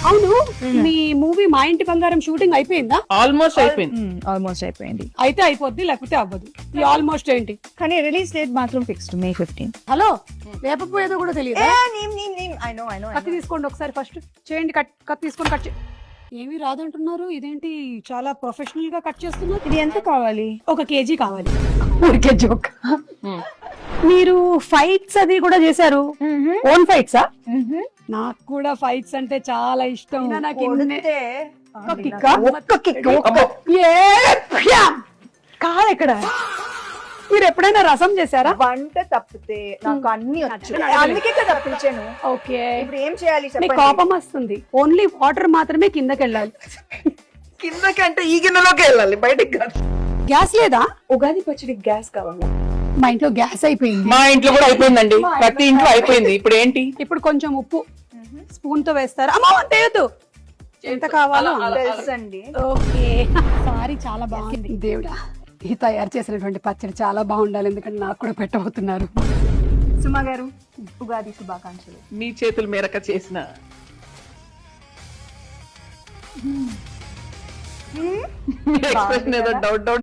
అవును, మీ మూవీ మా ఇంటి బంగారం షూటింగ్ అయిపోయిందా? ఆల్మోస్ట్ అయిపోయింది. ఆల్మోస్ట్ అయిపోయింది. అయితే అయిపోద్ది, లేకపోతే అవ్వదు. ఈ ఆల్మోస్ట్ ఏంటి? కానీ రిలీజ్ డేట్ మాత్రం ఫిక్స్డ్ May 15. హలో, లేకపోయేదో కూడా తెలియదు. I know. కత్తి తీసుకోండి ఒకసారి, ఫస్ట్ చేయండి. కత్తి తీసుకొని కట్ ఏమీ రాదంటున్నారు, ఇదేంటి చాలా ప్రొఫెషనల్ గా కట్ చేస్తున్నారు. ఇది ఎంత కావాలి? 1 kg కావాలి. ఊరికే జోక్. మీరు ఫైట్స్ అది కూడా చేశారు, ఓన్ ఫైట్సా? నాకు కూడా ఫైట్స్ అంటే చాలా ఇష్టం. నాకు కాదు, ఇక్కడ మీరు ఎప్పుడైనా రసం చేశారా? వంట తప్పితే నాకు అన్ని వచ్చు, అందుకే కదా తప్పించాను. ఓకే, ఇప్పుడు ఏం చేయాలి? మీకు కోపం వస్తుంది, ఓన్లీ వాటర్ మాత్రమే కిందకి వెళ్ళాలి. కిందకంటే ఈ గిన్నెలోకి వెళ్ళాలి, బయటికి కాదు. గ్యాస్ లేదా? ఉగాది పచ్చడి గ్యాస్ కావాలా? మా ఇంట్లో గ్యాస్ అయిపోయింది. మా ఇంట్లో కూడా అయిపోయిందండి, ప్రతి ఇంట్లో అయిపోయింది. ఇప్పుడు ఏంటి? ఇప్పుడు కొంచెం ఉప్పు స్పూన్ తో వేస్తారా? అమ్మా తేయద్దు, ఎంత కావాలో తెలుసండి. ఓకే, సారీ, చాలా బాగుంది. దేవుడా, ఈ తయారు చేసినటువంటి పచ్చడి చాలా బాగుండాలి, ఎందుకంటే నాకు కూడా పెట్టబోతున్నారు. సుమా గారు, ఉగాది శుభాకాంక్షలు. మీ చేతుల మేరక చేసిన ఎక్స్ప్రెషన్ ఏదో డౌట్